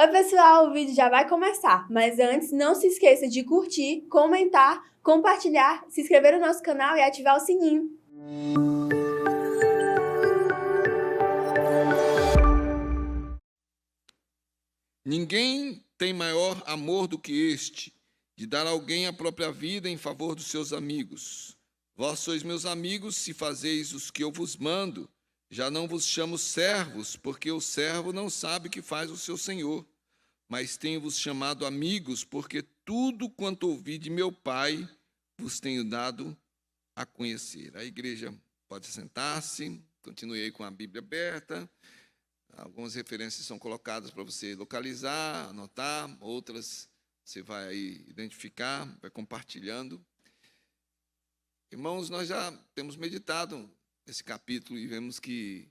Oi, pessoal, o vídeo já vai começar, mas antes não se esqueça de curtir, comentar, compartilhar, se inscrever no nosso canal e ativar o sininho. Ninguém tem maior amor do que este, de dar a alguém a própria vida em favor dos seus amigos. Vós sois meus amigos, se fazeis os que eu vos mando. Já não vos chamo servos, porque o servo não sabe o que faz o seu senhor. Mas tenho-vos chamado amigos, porque tudo quanto ouvi de meu Pai vos tenho dado a conhecer. A igreja pode sentar-se, continue aí com a Bíblia aberta. Algumas referências são colocadas para você localizar, anotar, outras você vai aí identificar, vai compartilhando. Irmãos, nós já temos meditado esse capítulo e vemos que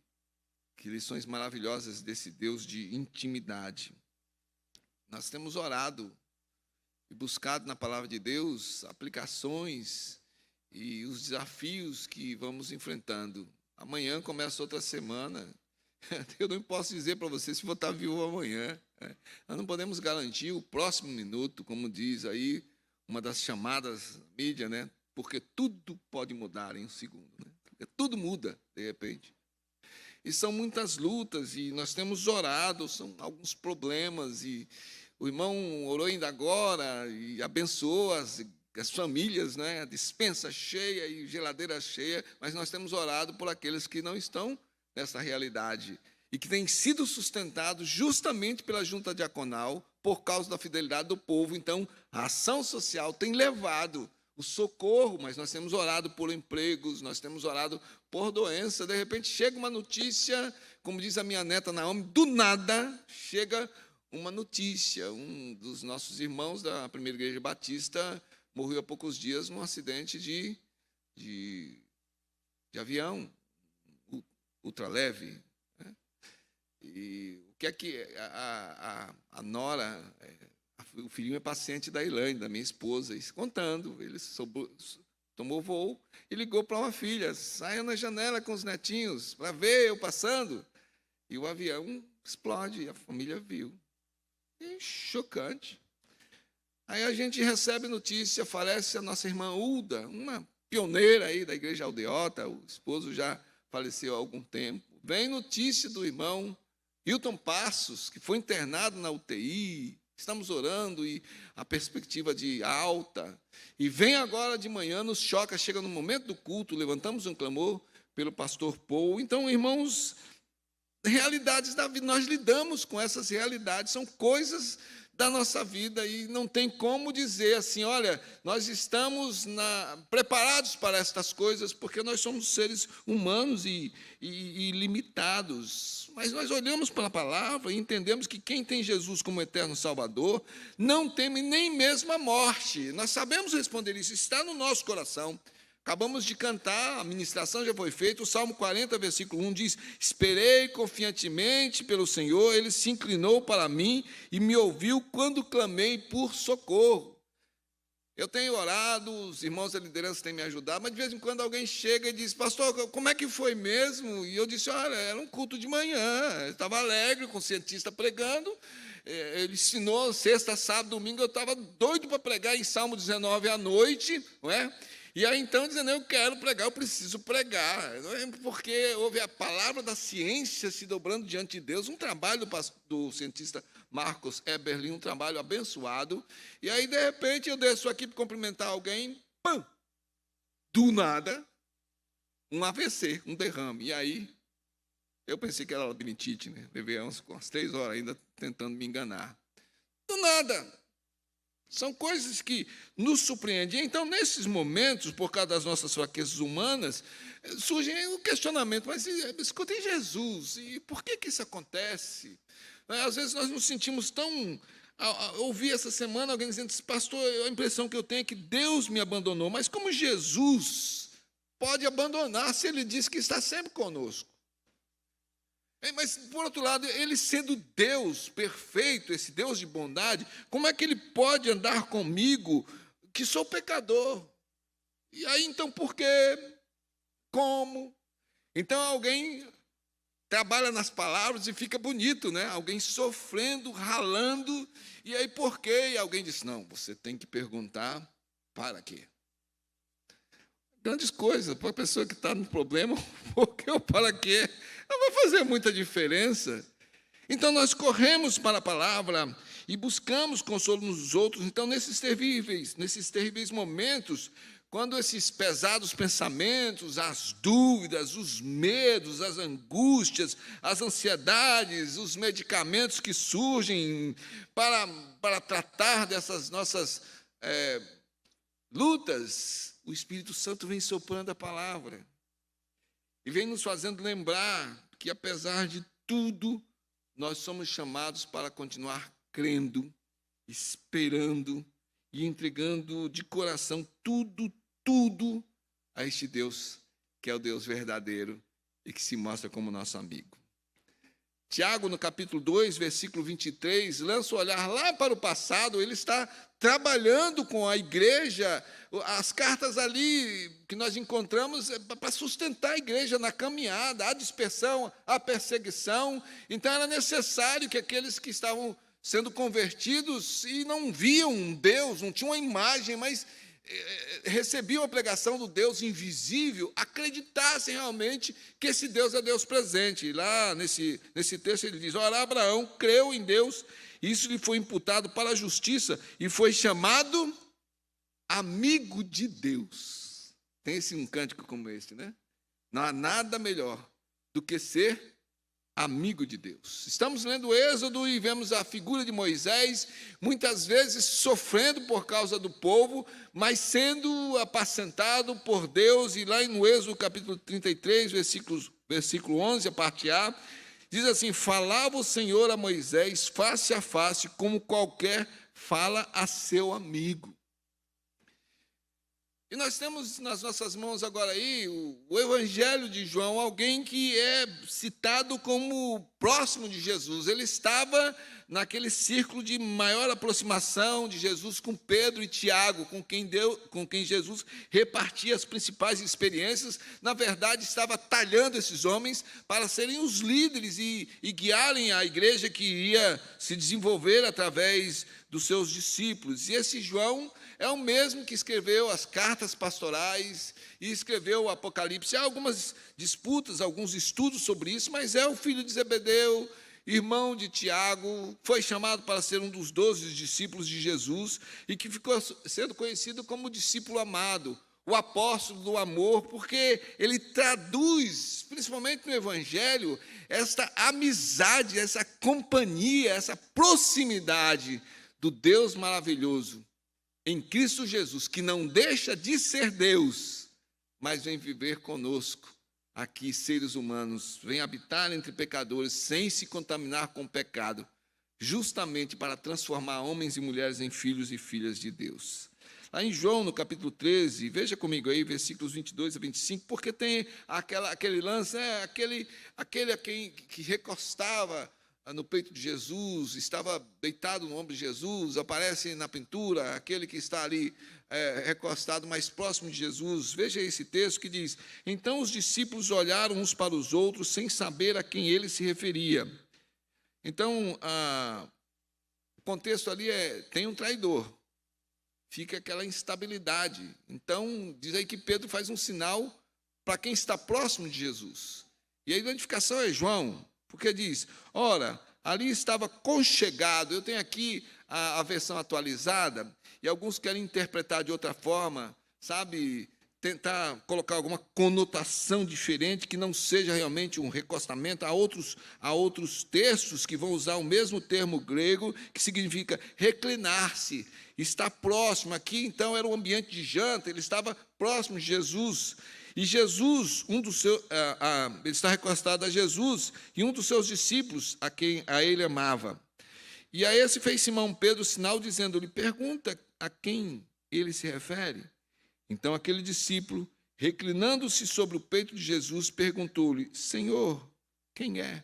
lições maravilhosas desse Deus de intimidade. Nós temos orado e buscado na palavra de Deus aplicações e os desafios que vamos enfrentando. Amanhã começa outra semana. Eu não posso dizer para você se vou estar vivo amanhã. Nós não podemos garantir o próximo minuto, como diz aí uma das chamadas mídia, né? Porque tudo pode mudar em um segundo. Né? Tudo muda, de repente. E são muitas lutas, e nós temos orado, são alguns problemas, e o irmão orou ainda agora, e abençoou as famílias, né? A despensa cheia e geladeira cheia, mas nós temos orado por aqueles que não estão nessa realidade, e que têm sido sustentados justamente pela junta diaconal, por causa da fidelidade do povo. Então, a ação social tem levado o socorro, mas nós temos orado por empregos, nós temos orado por doença. De repente chega uma notícia, como diz a minha neta Naomi, do nada chega uma notícia. Um dos nossos irmãos da primeira igreja batista morreu há poucos dias num acidente de avião, ultraleve. Né? E o que é que a Nora... O filhinho é paciente da Elaine, da minha esposa, e contando, ele tomou voo e ligou para uma filha, saia na janela com os netinhos, para ver eu passando. E o avião explode, e a família viu. E chocante. Aí a gente recebe notícia, falece a nossa irmã Ulda, uma pioneira aí da igreja aldeota, o esposo já faleceu há algum tempo. Vem notícia do irmão Hilton Passos, que foi internado na UTI. Estamos orando e a perspectiva de alta. E vem agora de manhã, nos choca, chega no momento do culto, levantamos um clamor pelo pastor Paul. Então, irmãos, realidades da vida, nós lidamos com essas realidades, são coisas da nossa vida e não tem como dizer assim, olha, nós estamos preparados para estas coisas, porque nós somos seres humanos e limitados. Mas nós olhamos para a palavra e entendemos que quem tem Jesus como eterno Salvador não teme nem mesmo a morte. Nós sabemos responder isso, está no nosso coração. Acabamos de cantar, a ministração já foi feita, o Salmo 40, versículo 1 diz: esperei confiantemente pelo Senhor, Ele se inclinou para mim e me ouviu quando clamei por socorro. Eu tenho orado, os irmãos da liderança têm me ajudado, mas de vez em quando alguém chega e diz: pastor, como é que foi mesmo? E eu disse: olha, era um culto de manhã, eu estava alegre com o cientista pregando, ele ensinou sexta, sábado, domingo, eu estava doido para pregar em Salmo 19 à noite, não é? E aí, então, dizendo, eu quero pregar, eu preciso pregar, porque houve a palavra da ciência se dobrando diante de Deus, um trabalho do cientista Marcos Eberlin, um trabalho abençoado, e aí, de repente, eu desço aqui para cumprimentar alguém, pam, do nada, um AVC, um derrame, e aí, eu pensei que era labirintite, né? Levei umas 3 horas ainda tentando me enganar, do nada. São coisas que nos surpreendem. Então, nesses momentos, por causa das nossas fraquezas humanas, surge o questionamento, mas escutei Jesus, e por que isso acontece? Às vezes nós nos sentimos tão... Ouvi essa semana alguém dizendo, pastor, a impressão que eu tenho é que Deus me abandonou, mas como Jesus pode abandonar se Ele diz que está sempre conosco? Mas, por outro lado, ele sendo Deus perfeito, esse Deus de bondade, como é que ele pode andar comigo, que sou pecador? E aí, então, por quê? Como? Então, alguém trabalha nas palavras e fica bonito, né? Alguém sofrendo, ralando, e aí por quê? E alguém diz, não, você tem que perguntar para quê? Grandes coisas, para a pessoa que está no problema, por quê ou para quê? Não vai fazer muita diferença. Então, nós corremos para a palavra e buscamos consolo nos outros. Então, nesses terríveis momentos, quando esses pesados pensamentos, as dúvidas, os medos, as angústias, as ansiedades, os medicamentos que surgem para tratar dessas nossas lutas, o Espírito Santo vem soprando a palavra e vem nos fazendo lembrar que, apesar de tudo, nós somos chamados para continuar crendo, esperando e entregando de coração tudo a este Deus, que é o Deus verdadeiro e que se mostra como nosso amigo. Tiago, no capítulo 2, versículo 23, lança o olhar lá para o passado. Ele está trabalhando com a igreja. As cartas ali que nós encontramos é para sustentar a igreja na caminhada, a dispersão, a perseguição. Então, era necessário que aqueles que estavam sendo convertidos e não viam Deus, não tinham uma imagem, mas recebiam a pregação do Deus invisível, acreditassem realmente que esse Deus é Deus presente. E lá nesse texto ele diz, ora, Abraão creu em Deus, isso lhe foi imputado para a justiça e foi chamado amigo de Deus. Tem um cântico como esse, né? Não há nada melhor do que ser amigo de Deus. Estamos lendo o Êxodo e vemos a figura de Moisés, muitas vezes sofrendo por causa do povo, mas sendo apacentado por Deus. E lá no Êxodo, capítulo 33, versículo 11, a parte A, diz assim, falava o Senhor a Moisés face a face, como qualquer fala a seu amigo. E nós temos nas nossas mãos agora aí o Evangelho de João, alguém que é citado como próximo de Jesus. Ele estava naquele círculo de maior aproximação de Jesus com Pedro e Tiago, com quem Jesus repartia as principais experiências. Na verdade, estava talhando esses homens para serem os líderes e guiarem a igreja que iria se desenvolver através dos seus discípulos. E esse João é o mesmo que escreveu as cartas pastorais e escreveu o Apocalipse. Há algumas disputas, alguns estudos sobre isso, mas é o filho de Zebedeu, irmão de Tiago, foi chamado para ser um dos 12 discípulos de Jesus e que ficou sendo conhecido como discípulo amado, o apóstolo do amor, porque ele traduz, principalmente no Evangelho, esta amizade, essa companhia, essa proximidade do Deus maravilhoso em Cristo Jesus, que não deixa de ser Deus, mas vem viver conosco aqui, seres humanos, vem habitar entre pecadores sem se contaminar com o pecado, justamente para transformar homens e mulheres em filhos e filhas de Deus. Lá em João, no capítulo 13, veja comigo aí, versículos 22 a 25, porque tem aquele lance, aquele a quem que recostava no peito de Jesus, estava deitado no ombro de Jesus, aparece na pintura, aquele que está ali recostado mais próximo de Jesus. Veja esse texto que diz, então os discípulos olharam uns para os outros, sem saber a quem ele se referia. Então, o contexto ali tem um traidor, fica aquela instabilidade. Então, diz aí que Pedro faz um sinal para quem está próximo de Jesus. E a identificação é João, porque diz, ora, ali estava conchegado. Eu tenho aqui a versão atualizada, e alguns querem interpretar de outra forma, sabe, tentar colocar alguma conotação diferente, que não seja realmente um recostamento. Há outros textos que vão usar o mesmo termo grego, que significa reclinar-se, estar próximo. Aqui, então, era um ambiente de janta, ele estava próximo de Jesus. E Jesus, ele está recostado a Jesus e um dos seus discípulos, a quem a ele amava. E a esse fez Simão Pedro sinal, dizendo-lhe, pergunta a quem ele se refere. Então aquele discípulo, reclinando-se sobre o peito de Jesus, perguntou-lhe, Senhor, quem é?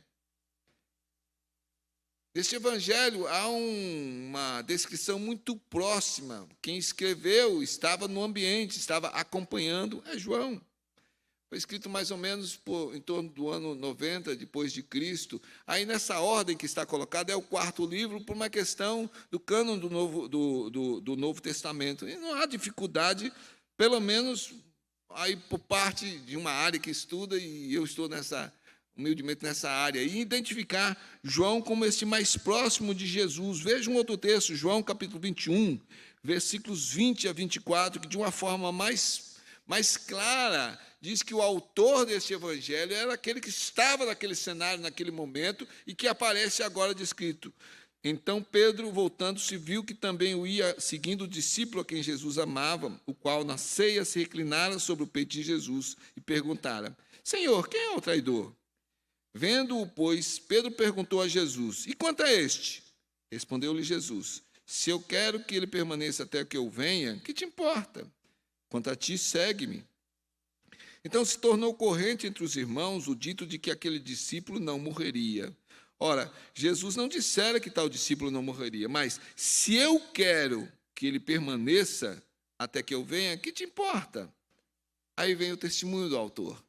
Neste evangelho há uma descrição muito próxima. Quem escreveu estava no ambiente, estava acompanhando, é João. Foi escrito mais ou menos em torno do ano 90 depois de Cristo. Aí, nessa ordem que está colocada, é o quarto livro, por uma questão do cânon do Novo Testamento. E não há dificuldade, pelo menos aí por parte de uma área que estuda, e eu estou humildemente nessa área, e identificar João como este mais próximo de Jesus. Veja um outro texto, João capítulo 21, versículos 20 a 24, que de uma forma mais clara diz que o autor desse evangelho era aquele que estava naquele cenário, naquele momento, e que aparece agora descrito. Então Pedro, voltando-se, viu que também o ia seguindo o discípulo a quem Jesus amava, o qual na ceia se reclinara sobre o peito de Jesus e perguntara: Senhor, quem é o traidor? Vendo-o, pois, Pedro perguntou a Jesus: E quanto a este? Respondeu-lhe Jesus: Se eu quero que ele permaneça até que eu venha, que te importa? Quanto a ti, segue-me. Então se tornou corrente entre os irmãos o dito de que aquele discípulo não morreria. Ora, Jesus não dissera que tal discípulo não morreria, mas se eu quero que ele permaneça até que eu venha, que te importa? Aí vem o testemunho do autor.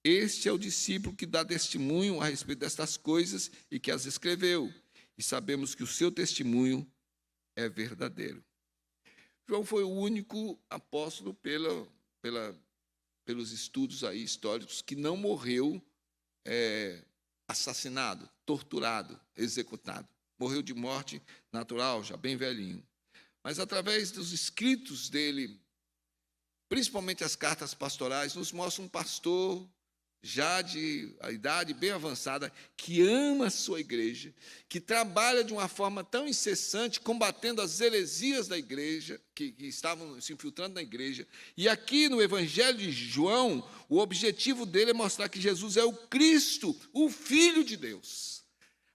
Este é o discípulo que dá testemunho a respeito destas coisas e que as escreveu. E sabemos que o seu testemunho é verdadeiro. João foi o único apóstolo pelos estudos aí históricos que não morreu assassinado, torturado, executado. Morreu de morte natural, já bem velhinho. Mas através dos escritos dele, principalmente as cartas pastorais, nos mostra um pastor já de a idade bem avançada, que ama a sua igreja, que trabalha de uma forma tão incessante, combatendo as heresias da igreja, que estavam se infiltrando na igreja. E aqui no Evangelho de João, o objetivo dele é mostrar que Jesus é o Cristo, o Filho de Deus.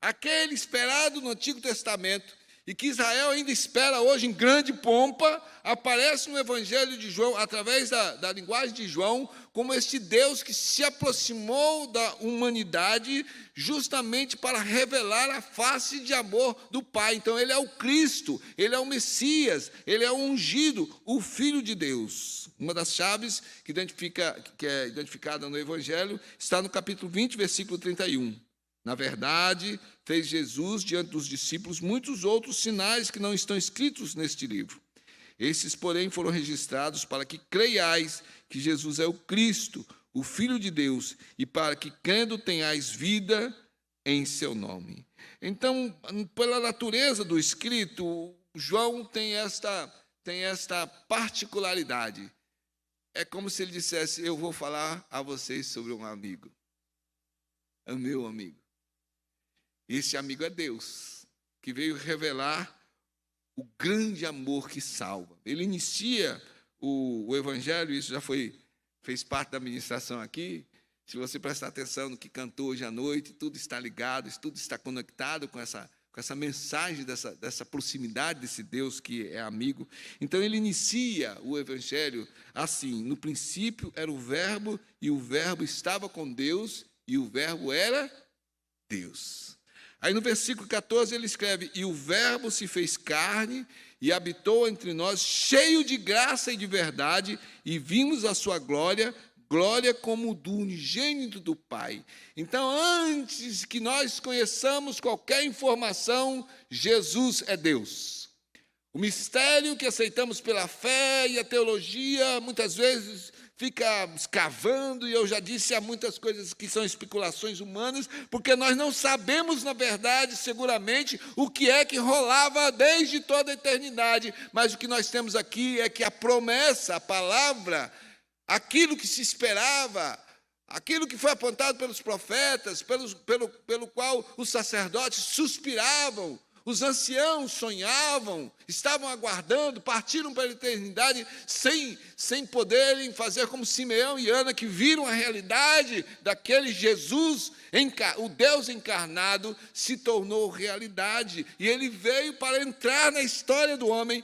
Aquele esperado no Antigo Testamento, e que Israel ainda espera hoje em grande pompa, aparece no Evangelho de João, através da linguagem de João, como este Deus que se aproximou da humanidade justamente para revelar a face de amor do Pai. Então, ele é o Cristo, ele é o Messias, ele é o ungido, o Filho de Deus. Uma das chaves que é identificada no Evangelho está no capítulo 20, versículo 31. Na verdade, fez Jesus diante dos discípulos muitos outros sinais que não estão escritos neste livro. Esses, porém, foram registrados para que creiais que Jesus é o Cristo, o Filho de Deus, e para que, crendo, tenhais vida em seu nome. Então, pela natureza do escrito, João tem esta particularidade. É como se ele dissesse: eu vou falar a vocês sobre um amigo. É o meu amigo. Esse amigo é Deus, que veio revelar o grande amor que salva. Ele inicia o Evangelho, isso já fez parte da ministração aqui. Se você prestar atenção no que cantou hoje à noite, tudo está ligado, tudo está conectado com essa mensagem dessa proximidade desse Deus que é amigo. Então, ele inicia o Evangelho assim: no princípio era o Verbo, e o Verbo estava com Deus, e o Verbo era Deus. Aí no versículo 14 ele escreve: e o Verbo se fez carne e habitou entre nós, cheio de graça e de verdade, e vimos a sua glória, glória como do unigênito do Pai. Então, antes que nós conheçamos qualquer informação, Jesus é Deus. O mistério que aceitamos pela fé e a teologia, muitas vezes, fica escavando, e eu já disse, há muitas coisas que são especulações humanas, porque nós não sabemos, na verdade, seguramente, o que é que rolava desde toda a eternidade, mas o que nós temos aqui é que a promessa, a palavra, aquilo que se esperava, aquilo que foi apontado pelos profetas, pelo qual os sacerdotes suspiravam, os anciãos sonhavam, estavam aguardando, partiram para a eternidade sem poderem fazer como Simeão e Ana, que viram a realidade daquele Jesus, o Deus encarnado, se tornou realidade. E ele veio para entrar na história do homem,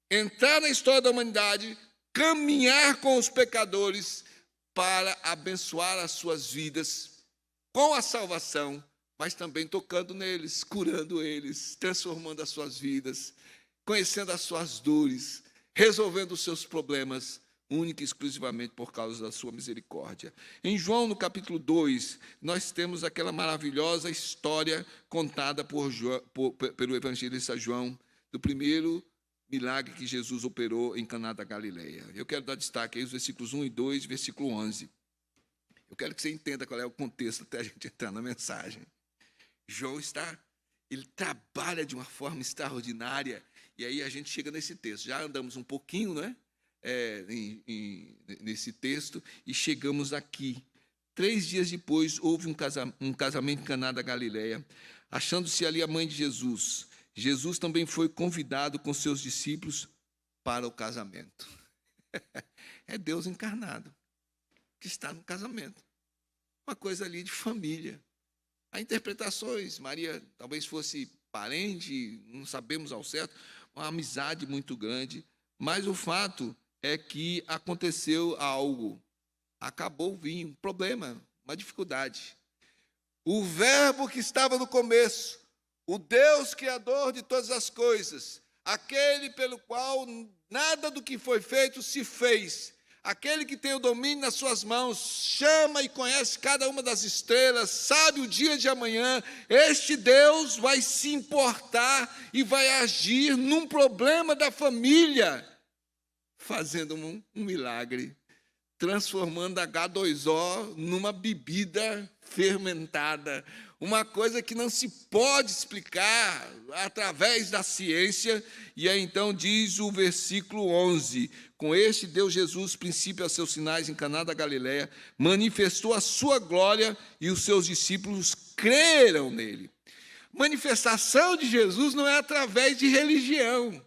entrar na história da humanidade, caminhar com os pecadores para abençoar as suas vidas com a salvação, mas também tocando neles, curando eles, transformando as suas vidas, conhecendo as suas dores, resolvendo os seus problemas, única e exclusivamente por causa da sua misericórdia. Em João, no capítulo 2, nós temos aquela maravilhosa história contada pelo evangelista João, do primeiro milagre que Jesus operou em Caná da Galileia. Eu quero dar destaque aí os versículos 1 e 2, versículo 11. Eu quero que você entenda qual é o contexto até a gente entrar na mensagem. João ele trabalha de uma forma extraordinária, e aí a gente chega nesse texto. Já andamos um pouquinho, né? Nesse texto, e chegamos aqui. 3 dias depois, houve um casamento em Caná da Galileia, achando-se ali a mãe de Jesus. Jesus também foi convidado com seus discípulos para o casamento. É Deus encarnado que está no casamento. Uma coisa ali de família. Há interpretações, Maria talvez fosse parente, não sabemos ao certo, uma amizade muito grande, mas o fato é que aconteceu algo, acabou o vinho, um problema, uma dificuldade. O verbo que estava no começo, o Deus criador de todas as coisas, aquele pelo qual nada do que foi feito se fez, aquele que tem o domínio nas suas mãos, chama e conhece cada uma das estrelas, sabe o dia de amanhã, este Deus vai se importar e vai agir num problema da família, fazendo um milagre, transformando H2O numa bebida fermentada, uma coisa que não se pode explicar através da ciência. E aí então diz o versículo 11, com este deu Jesus princípio a seus sinais em Caná da Galileia, manifestou a sua glória e os seus discípulos creram nele. Manifestação de Jesus não é através de religião,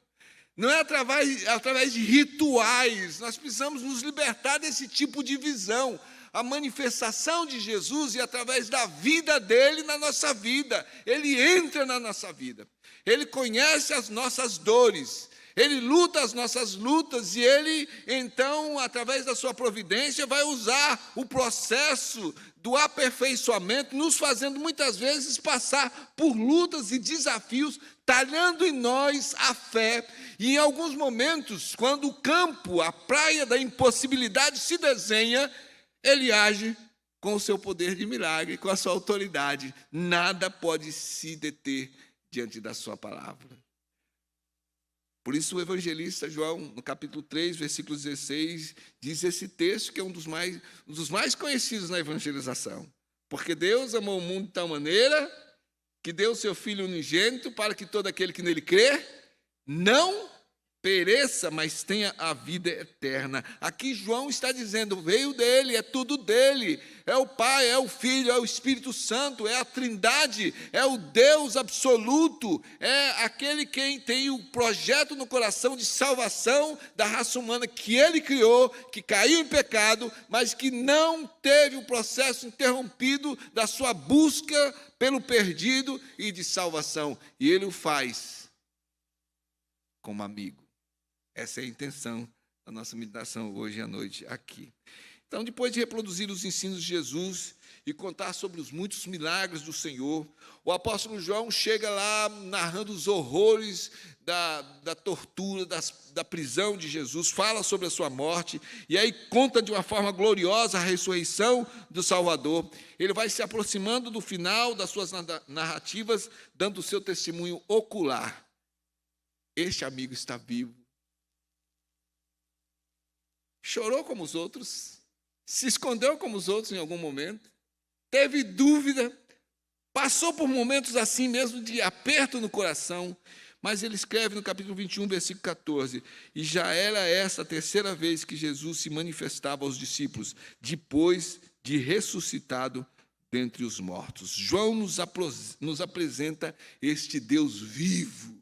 não é através de rituais. Nós precisamos nos libertar desse tipo de visão. A manifestação de Jesus é através da vida dele na nossa vida. Ele entra na nossa vida. Ele conhece as nossas dores. Ele luta as nossas lutas e ele, então, através da sua providência, vai usar o processo do aperfeiçoamento, nos fazendo muitas vezes passar por lutas e desafios, talhando em nós a fé. E em alguns momentos, quando o campo, a praia da impossibilidade se desenha, ele age com o seu poder de milagre, com a sua autoridade. Nada pode se deter diante da sua palavra. Por isso o evangelista João, no capítulo 3, versículo 16, diz esse texto que é um dos mais conhecidos na evangelização. Porque Deus amou o mundo de tal maneira que deu o seu Filho unigênito para que todo aquele que nele crê não pereça, mas tenha a vida eterna. Aqui João está dizendo, veio dele, é tudo dele, é o Pai, é o Filho, é o Espírito Santo, é a Trindade, é o Deus absoluto, é aquele quem tem o projeto no coração de salvação da raça humana que ele criou, que caiu em pecado, mas que não teve o processo interrompido da sua busca pelo perdido e de salvação. E ele o faz como amigo. Essa é a intenção da nossa meditação hoje à noite aqui. Então, depois de reproduzir os ensinos de Jesus e contar sobre os muitos milagres do Senhor, o apóstolo João chega lá narrando os horrores da tortura, da prisão de Jesus, fala sobre a sua morte, e aí conta de uma forma gloriosa a ressurreição do Salvador. Ele vai se aproximando do final das suas narrativas, dando o seu testemunho ocular. Este amigo está vivo. Chorou como os outros, se escondeu como os outros em algum momento, teve dúvida, passou por momentos assim mesmo de aperto no coração, mas ele escreve no capítulo 21, versículo 14, e já era essa a terceira vez que Jesus se manifestava aos discípulos, depois de ressuscitado dentre os mortos. João nos apresenta este Deus vivo.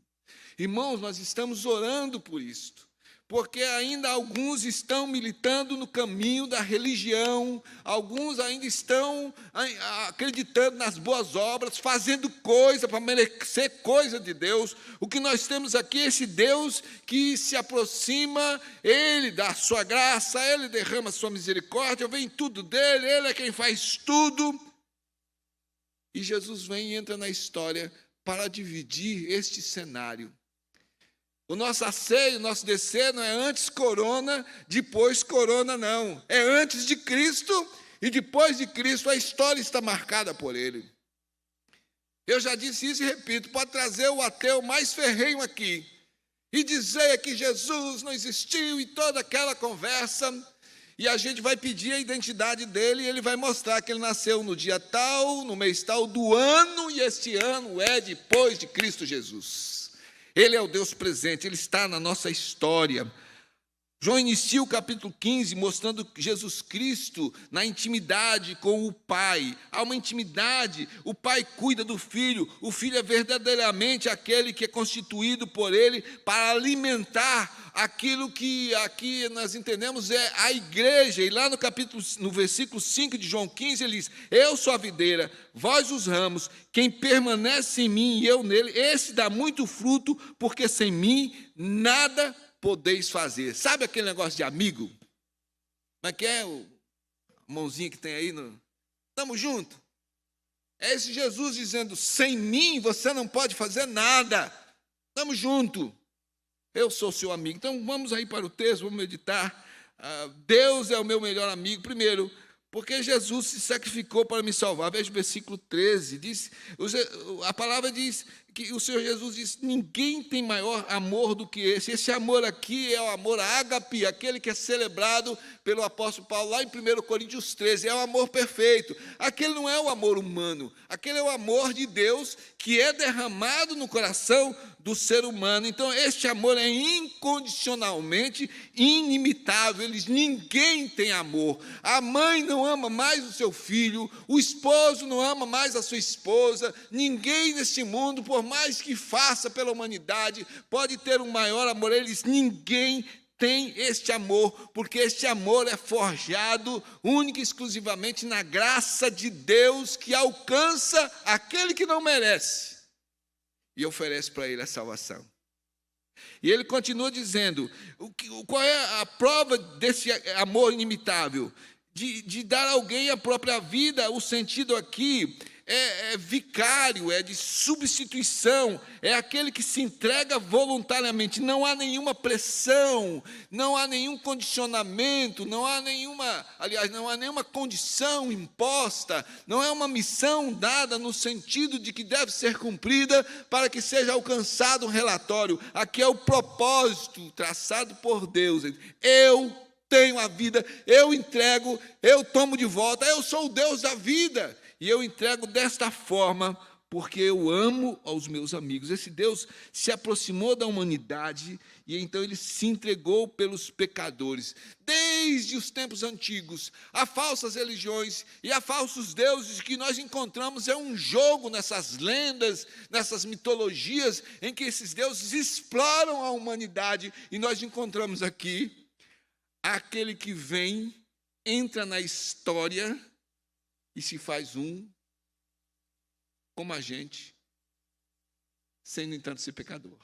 Irmãos, nós estamos orando por isto, porque ainda alguns estão militando no caminho da religião, alguns ainda estão acreditando nas boas obras, fazendo coisa para merecer coisa de Deus. O que nós temos aqui é esse Deus que se aproxima, Ele dá a sua graça, Ele derrama a sua misericórdia, vem tudo dEle, Ele é quem faz tudo. E Jesus vem e entra na história para dividir este cenário. O nosso asseio, o nosso descer não é antes corona, depois corona, não. É antes de Cristo e depois de Cristo. A história está marcada por Ele. Eu já disse isso e repito, pode trazer o ateu mais ferrenho aqui e dizer que Jesus não existiu e toda aquela conversa, e a gente vai pedir a identidade dele e ele vai mostrar que ele nasceu no dia tal, no mês tal do ano, e este ano é depois de Cristo Jesus. Ele é o Deus presente, ele está na nossa história. João inicia o capítulo 15 mostrando Jesus Cristo na intimidade com o Pai. Há uma intimidade, o Pai cuida do Filho, o Filho é verdadeiramente aquele que é constituído por Ele para alimentar aquilo que aqui nós entendemos é a igreja. E lá no versículo 5 de João 15, ele diz: eu sou a videira, vós os ramos, quem permanece em mim e eu nele, esse dá muito fruto, porque sem mim nada podeis fazer. Sabe aquele negócio de amigo? Como é que é a mãozinha que tem aí? Estamos juntos. É esse Jesus dizendo, sem mim você não pode fazer nada. Estamos juntos. Eu sou seu amigo. Então vamos aí para o texto, vamos meditar. Deus é o meu melhor amigo. Primeiro, porque Jesus se sacrificou para me salvar. Veja o versículo 13. A palavra diz que o Senhor Jesus diz, ninguém tem maior amor do que esse. Esse amor aqui é o amor ágape, aquele que é celebrado pelo apóstolo Paulo lá em 1 Coríntios 13. É o amor perfeito. Aquele não é o amor humano. Aquele é o amor de Deus que é derramado no coração do ser humano. Então, este amor é incondicionalmente inimitável. Ninguém tem amor. A mãe não ama mais o seu filho, o esposo não ama mais a sua esposa. Ninguém neste mundo, por mais que faça pela humanidade, pode ter um maior amor. Ninguém tem este amor, porque este amor é forjado única e exclusivamente na graça de Deus, que alcança aquele que não merece e oferece para ele a salvação. E ele continua dizendo, qual é a prova desse amor inimitável? De dar a alguém a própria vida. O sentido aqui é vicário, é de substituição, é aquele que se entrega voluntariamente. Não há nenhuma pressão, não há nenhum condicionamento, não há nenhuma condição imposta, não é uma missão dada no sentido de que deve ser cumprida para que seja alcançado um relatório. Aqui é o propósito traçado por Deus. Eu tenho a vida, eu entrego, eu tomo de volta, eu sou o Deus da vida. E eu entrego desta forma, porque eu amo aos meus amigos. Esse Deus se aproximou da humanidade e então ele se entregou pelos pecadores. Desde os tempos antigos, há falsas religiões e há falsos deuses que nós encontramos. É um jogo nessas lendas, nessas mitologias, em que esses deuses exploram a humanidade. E nós encontramos aqui aquele que vem, entra na história e se faz um como a gente, sem, no entanto, ser pecador.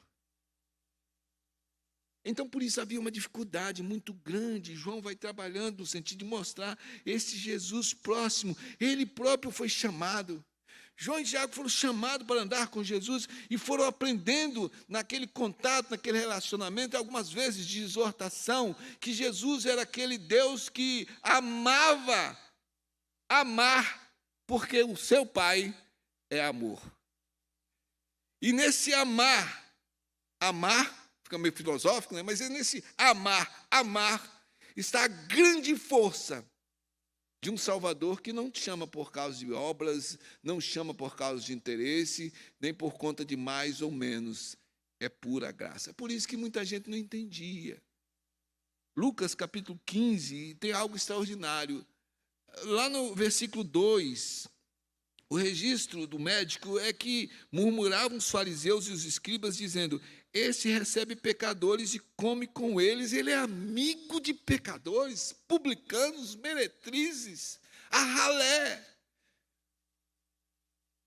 Então, por isso, havia uma dificuldade muito grande. João vai trabalhando no sentido de mostrar esse Jesus próximo. Ele próprio foi chamado. João e Tiago foram chamados para andar com Jesus e foram aprendendo naquele contato, naquele relacionamento, algumas vezes de exortação, que Jesus era aquele Deus que amar, porque o seu Pai é amor. E nesse amar, fica meio filosófico, né? Mas é nesse amar, está a grande força de um Salvador que não te chama por causa de obras, não chama por causa de interesse, nem por conta de mais ou menos. É pura graça. É por isso que muita gente não entendia. Lucas capítulo 15 tem algo extraordinário. Lá no versículo 2, o registro do médico é que murmuravam os fariseus e os escribas, dizendo, esse recebe pecadores e come com eles. Ele é amigo de pecadores, publicanos, meretrizes, a ralé.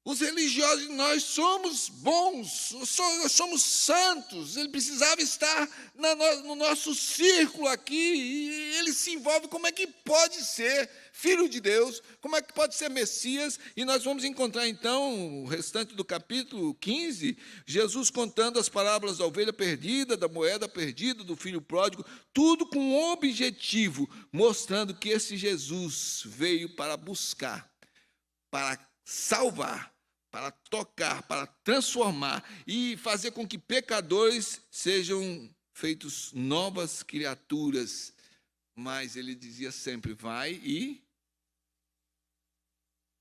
Os religiosos, nós somos bons, nós somos santos. Ele precisava estar no nosso círculo aqui, e ele se envolve. Como é que pode ser filho de Deus? Como é que pode ser Messias? E nós vamos encontrar, então, o restante do capítulo 15, Jesus contando as parábolas da ovelha perdida, da moeda perdida, do filho pródigo, tudo com um objetivo, mostrando que esse Jesus veio para buscar, para salvar, para tocar, para transformar e fazer com que pecadores sejam feitos novas criaturas. Mas ele dizia sempre: vai e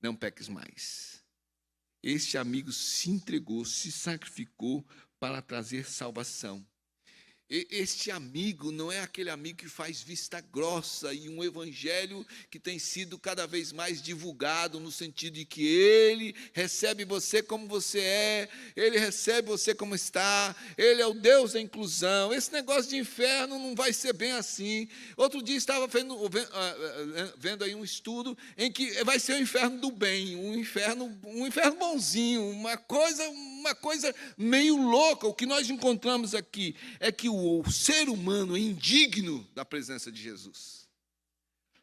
não peques mais. Este amigo se entregou, se sacrificou para trazer salvação. Este amigo não é aquele amigo que faz vista grossa e um evangelho que tem sido cada vez mais divulgado no sentido de que ele recebe você como você é, ele recebe você como está, ele é o Deus da inclusão. Esse negócio de inferno não vai ser bem assim. Outro dia estava vendo aí um estudo em que vai ser o inferno do bem, um inferno bonzinho, uma coisa meio louca. O que nós encontramos aqui é que o ser humano é indigno da presença de Jesus.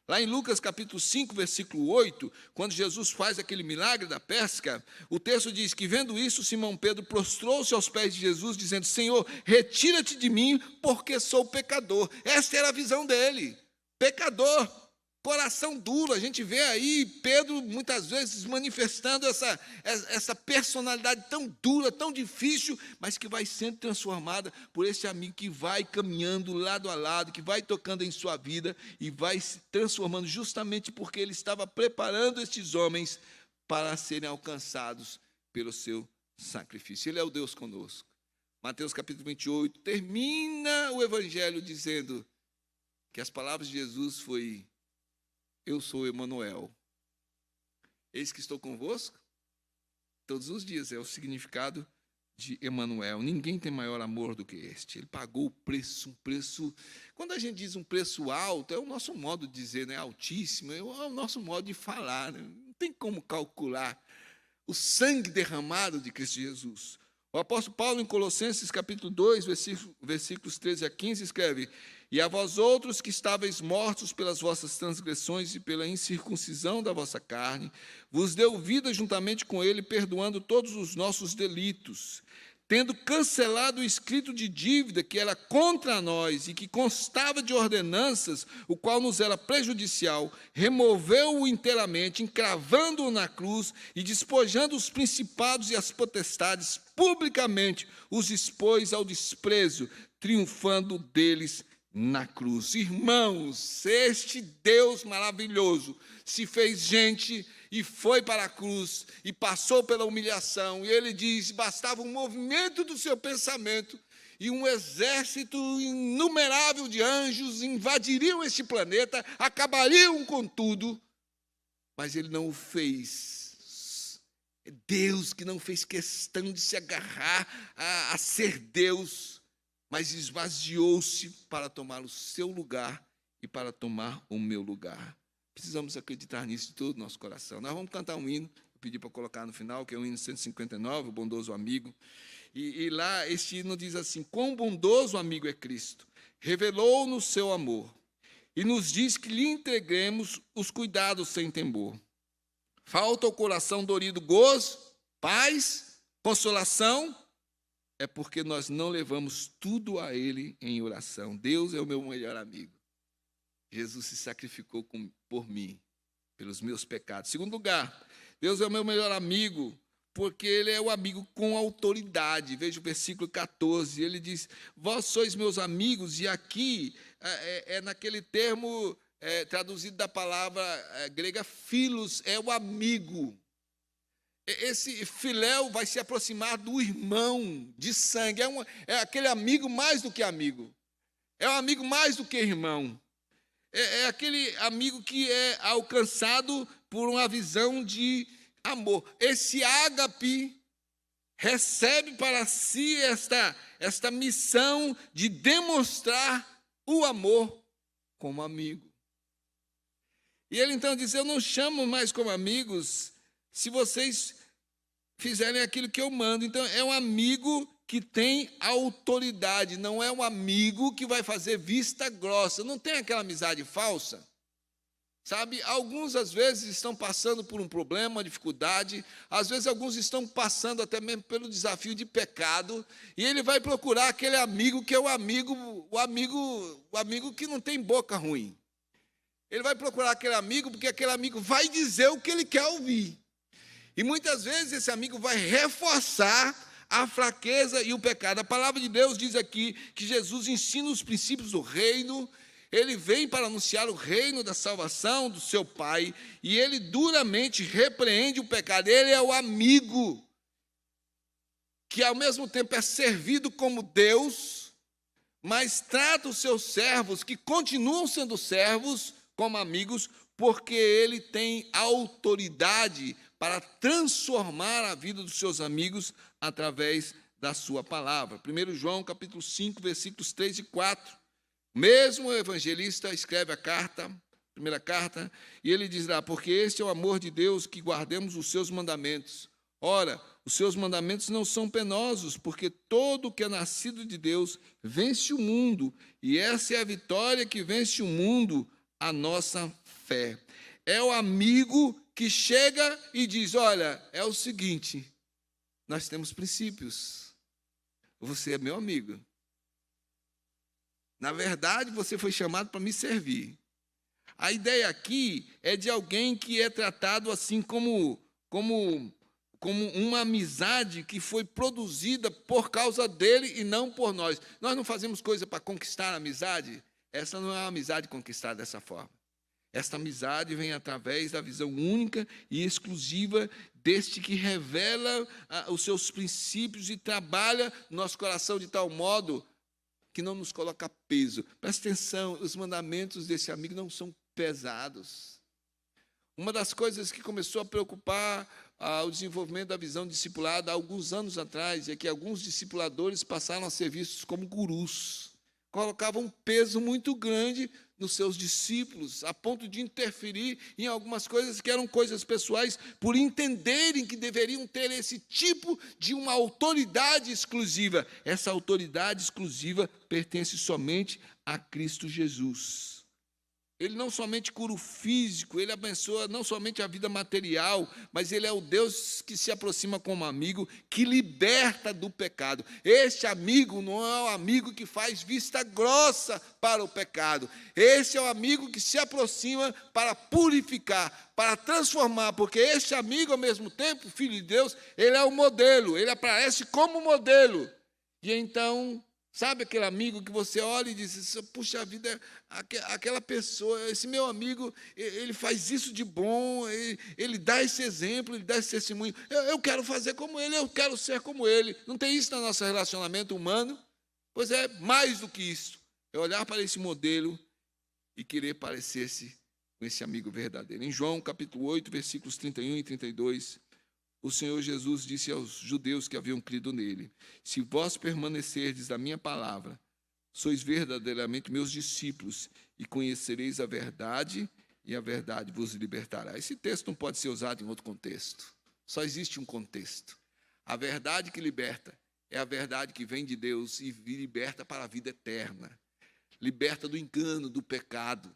Lá em Lucas capítulo 5, versículo 8, quando Jesus faz aquele milagre da pesca, o texto diz que, vendo isso, Simão Pedro prostrou-se aos pés de Jesus, dizendo: Senhor, retira-te de mim, porque sou pecador. Esta era a visão dele, pecador, coração duro. A gente vê aí Pedro muitas vezes manifestando essa personalidade tão dura, tão difícil, mas que vai sendo transformada por esse amigo que vai caminhando lado a lado, que vai tocando em sua vida e vai se transformando, justamente porque ele estava preparando estes homens para serem alcançados pelo seu sacrifício. Ele é o Deus conosco. Mateus capítulo 28 termina o evangelho dizendo que as palavras de Jesus foi: eu sou Emanuel, eis que estou convosco todos os dias. É o significado de Emanuel. Ninguém tem maior amor do que este. Ele pagou o preço, um preço. Quando a gente diz um preço alto, é o nosso modo de dizer, né? Altíssimo, é o nosso modo de falar, né? Não tem como calcular o sangue derramado de Cristo Jesus. O apóstolo Paulo, em Colossenses capítulo 2, versículos 13 a 15, escreve: E a vós outros que estáveis mortos pelas vossas transgressões e pela incircuncisão da vossa carne, vos deu vida juntamente com ele, perdoando todos os nossos delitos, tendo cancelado o escrito de dívida que era contra nós e que constava de ordenanças, o qual nos era prejudicial, removeu-o inteiramente, encravando-o na cruz e despojando os principados e as potestades, publicamente os expôs ao desprezo, triunfando deles na cruz. Irmãos, este Deus maravilhoso se fez gente e foi para a cruz e passou pela humilhação. E ele diz: bastava um movimento do seu pensamento e um exército inumerável de anjos invadiriam este planeta, acabariam com tudo. Mas ele não o fez. É Deus que não fez questão de se agarrar a ser Deus, mas esvaziou-se para tomar o seu lugar e para tomar o meu lugar. Precisamos acreditar nisso de todo o nosso coração. Nós vamos cantar um hino, eu pedi para colocar no final, que é o hino 159, o bondoso amigo. E lá este hino diz assim: quão bondoso amigo é Cristo, revelou-nos seu amor, e nos diz que lhe entreguemos os cuidados sem temor. Falta ao coração dorido gozo, paz, consolação, é porque nós não levamos tudo a ele em oração. Deus é o meu melhor amigo. Jesus se sacrificou por mim, pelos meus pecados. Segundo lugar, Deus é o meu melhor amigo, porque ele é o amigo com autoridade. Veja o versículo 14, ele diz: vós sois meus amigos, e aqui é naquele termo traduzido da palavra grega filos, é o amigo. Esse filéu vai se aproximar do irmão de sangue, é aquele amigo mais do que amigo, é um amigo mais do que irmão, é aquele amigo que é alcançado por uma visão de amor. Esse ágape recebe para si esta missão de demonstrar o amor como amigo. E ele então diz: eu não chamo mais como amigos se vocês fizerem aquilo que eu mando. Então, é um amigo que tem autoridade, não é um amigo que vai fazer vista grossa. Não tem aquela amizade falsa. Sabe, alguns às vezes estão passando por um problema, uma dificuldade, às vezes alguns estão passando até mesmo pelo desafio de pecado, e ele vai procurar aquele amigo que é o amigo que não tem boca ruim. Ele vai procurar aquele amigo porque aquele amigo vai dizer o que ele quer ouvir. E muitas vezes esse amigo vai reforçar a fraqueza e o pecado. A palavra de Deus diz aqui que Jesus ensina os princípios do reino. Ele vem para anunciar o reino da salvação do seu Pai, e ele duramente repreende o pecado. Ele é o amigo que ao mesmo tempo é servido como Deus, mas trata os seus servos, que continuam sendo servos, como amigos, porque ele tem autoridade para transformar a vida dos seus amigos através da sua palavra. 1 João capítulo 5, versículos 3 e 4. Mesmo o evangelista escreve a primeira carta, e ele diz lá: porque este é o amor de Deus, que guardemos os seus mandamentos. Ora, os seus mandamentos não são penosos, porque todo o que é nascido de Deus vence o mundo, e essa é a vitória que vence o mundo, a nossa fé. É o amigo que chega e diz: olha, é o seguinte, nós temos princípios, você é meu amigo. Na verdade, você foi chamado para me servir. A ideia aqui é de alguém que é tratado assim como uma amizade que foi produzida por causa dele e não por nós. Nós não fazemos coisa para conquistar a amizade. Essa não é uma amizade conquistada dessa forma. Esta amizade vem através da visão única e exclusiva deste que revela os seus princípios e trabalha no nosso coração de tal modo que não nos coloca peso. Presta atenção, os mandamentos desse amigo não são pesados. Uma das coisas que começou a preocupar o desenvolvimento da visão discipulada há alguns anos atrás é que alguns discipuladores passaram a ser vistos como gurus. Colocavam um peso muito grande nos seus discípulos, a ponto de interferir em algumas coisas que eram coisas pessoais, por entenderem que deveriam ter esse tipo de uma autoridade exclusiva. Essa autoridade exclusiva pertence somente a Cristo Jesus. Ele não somente cura o físico, ele abençoa não somente a vida material, mas ele é o Deus que se aproxima como amigo, que liberta do pecado. Este amigo não é o amigo que faz vista grossa para o pecado. Esse é o amigo que se aproxima para purificar, para transformar, porque este amigo, ao mesmo tempo, filho de Deus, ele é o modelo, ele aparece como modelo. E então, sabe aquele amigo que você olha e diz: puxa vida, aquela pessoa, esse meu amigo, ele faz isso de bom, ele dá esse exemplo, ele dá esse testemunho. Eu quero fazer como ele, eu quero ser como ele. Não tem isso no nosso relacionamento humano? Pois é, mais do que isso. É olhar para esse modelo e querer parecer-se com esse amigo verdadeiro. Em João, capítulo 8, versículos 31 e 32, o Senhor Jesus disse aos judeus que haviam crido nele: se vós permanecerdes na minha palavra, sois verdadeiramente meus discípulos, e conhecereis a verdade, e a verdade vos libertará. Esse texto não pode ser usado em outro contexto. Só existe um contexto. A verdade que liberta é a verdade que vem de Deus e liberta para a vida eterna. Liberta do engano, do pecado.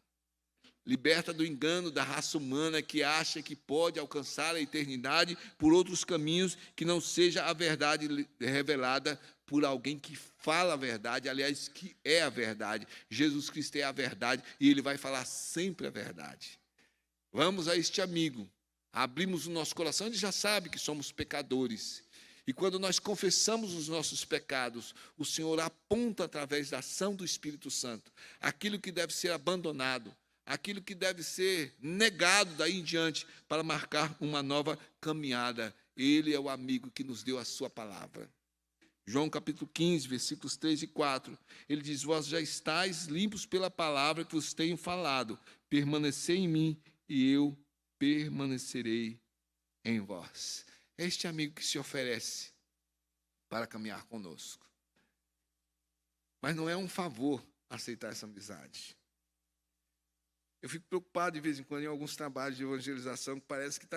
Liberta do engano da raça humana que acha que pode alcançar a eternidade por outros caminhos que não seja a verdade revelada por alguém que fala a verdade, aliás, que é a verdade. Jesus Cristo é a verdade e ele vai falar sempre a verdade. Vamos a este amigo, abrimos o nosso coração, ele já sabe que somos pecadores. E quando nós confessamos os nossos pecados, o Senhor aponta através da ação do Espírito Santo aquilo que deve ser abandonado, aquilo que deve ser negado daí em diante para marcar uma nova caminhada. Ele é o amigo que nos deu a sua palavra. João capítulo 15, versículos 3 e 4, ele diz: vós já estáis limpos pela palavra que vos tenho falado, permanecei em mim e eu permanecerei em vós. É este amigo que se oferece para caminhar conosco. Mas não é um favor aceitar essa amizade. Eu fico preocupado de vez em quando em alguns trabalhos de evangelização que parece que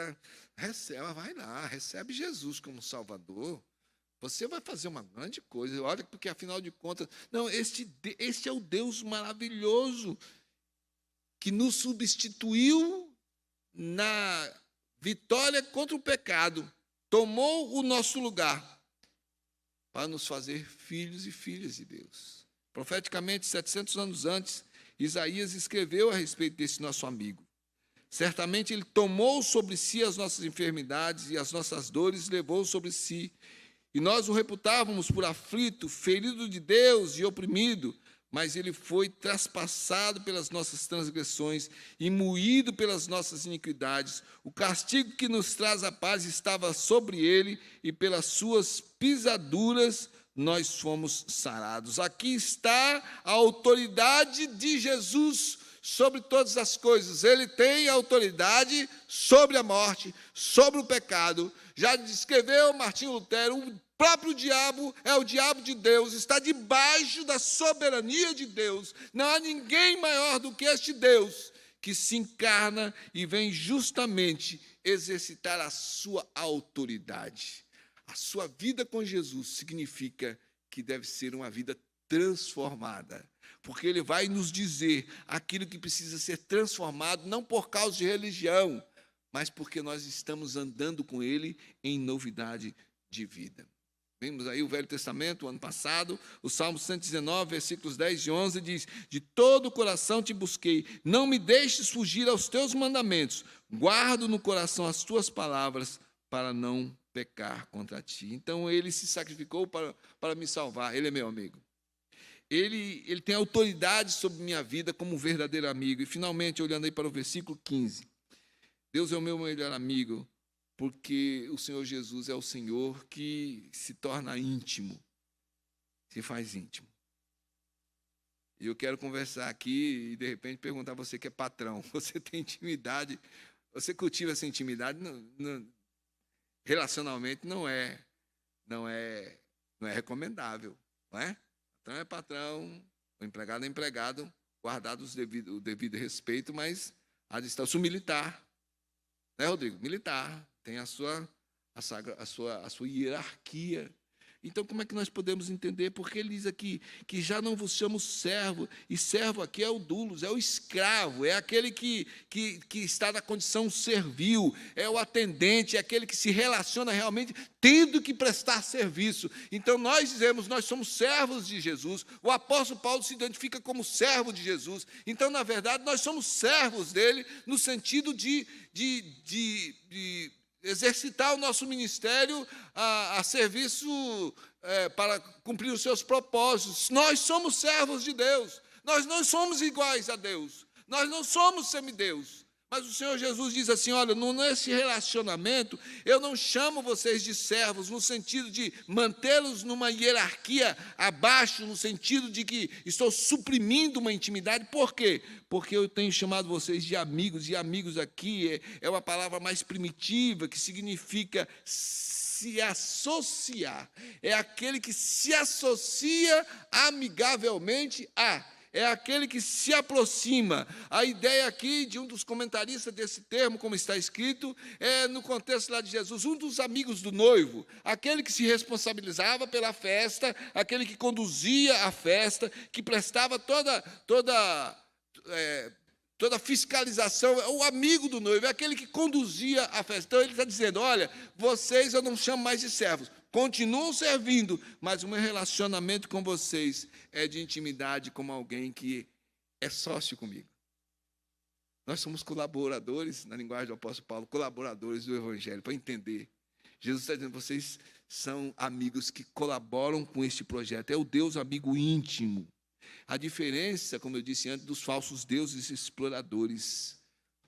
recebe, vai lá, recebe Jesus como Salvador. Você vai fazer uma grande coisa. Olha, porque afinal de contas, não, este é o Deus maravilhoso que nos substituiu na vitória contra o pecado, tomou o nosso lugar para nos fazer filhos e filhas de Deus. Profeticamente, 700 anos antes, Isaías escreveu a respeito desse nosso amigo. Certamente ele tomou sobre si as nossas enfermidades e as nossas dores levou sobre si. E nós o reputávamos por aflito, ferido de Deus e oprimido, mas ele foi traspassado pelas nossas transgressões e moído pelas nossas iniquidades. O castigo que nos traz a paz estava sobre ele, e pelas suas pisaduras nós fomos sarados. Aqui está a autoridade de Jesus sobre todas as coisas. Ele tem autoridade sobre a morte, sobre o pecado. Já descreveu Martinho Lutero, o próprio diabo é o diabo de Deus, está debaixo da soberania de Deus. Não há ninguém maior do que este Deus, que se encarna e vem justamente exercitar a sua autoridade. A sua vida com Jesus significa que deve ser uma vida transformada, porque ele vai nos dizer aquilo que precisa ser transformado, não por causa de religião, mas porque nós estamos andando com ele em novidade de vida. Vimos aí o Velho Testamento, o ano passado, o Salmo 119, versículos 10 e 11, diz: de todo o coração te busquei, não me deixes fugir aos teus mandamentos, guardo no coração as tuas palavras, para não pecar contra ti. Então, ele se sacrificou para me salvar, ele é meu amigo. Ele tem autoridade sobre minha vida como um verdadeiro amigo. E, finalmente, olhando aí para o versículo 15, Deus é o meu melhor amigo, porque o Senhor Jesus é o Senhor que se torna íntimo, se faz íntimo. E eu quero conversar aqui e, de repente, perguntar a você que é patrão. Você tem intimidade? Você cultiva essa intimidade? Relacionalmente não é recomendável, não é? Então é patrão, o empregado é empregado, guardado o devido respeito, mas a distância, o militar, né, Rodrigo? Militar, tem a sua hierarquia. Então, como é que nós podemos entender? Porque ele diz aqui que já não vos chamo servo, e servo aqui é o doulos, é o escravo, é aquele que está na condição servil, é o atendente, é aquele que se relaciona realmente tendo que prestar serviço. Então, nós dizemos, nós somos servos de Jesus. O apóstolo Paulo se identifica como servo de Jesus. Então, na verdade, nós somos servos dele no sentido de exercitar o nosso ministério a serviço para cumprir os seus propósitos. Nós somos servos de Deus, nós não somos iguais a Deus, nós não somos semideus. Mas o Senhor Jesus diz assim: olha, nesse relacionamento, eu não chamo vocês de servos, no sentido de mantê-los numa hierarquia abaixo, no sentido de que estou suprimindo uma intimidade. Por quê? Porque eu tenho chamado vocês de amigos, e amigos aqui é uma palavra mais primitiva, que significa se associar. É aquele que se associa amigavelmente a... é aquele que se aproxima. A ideia aqui de um dos comentaristas desse termo, como está escrito, é no contexto lá de Jesus, um dos amigos do noivo, aquele que se responsabilizava pela festa, aquele que conduzia a festa, que prestava toda fiscalização, o amigo do noivo, é aquele que conduzia a festa. Então, ele está dizendo, olha, vocês eu não chamo mais de servos, continuam servindo, mas o meu relacionamento com vocês é de intimidade, como alguém que é sócio comigo. Nós somos colaboradores, na linguagem do apóstolo Paulo, colaboradores do Evangelho, para entender. Jesus está dizendo, vocês são amigos que colaboram com este projeto, é o Deus amigo íntimo. A diferença, como eu disse antes, dos falsos deuses exploradores.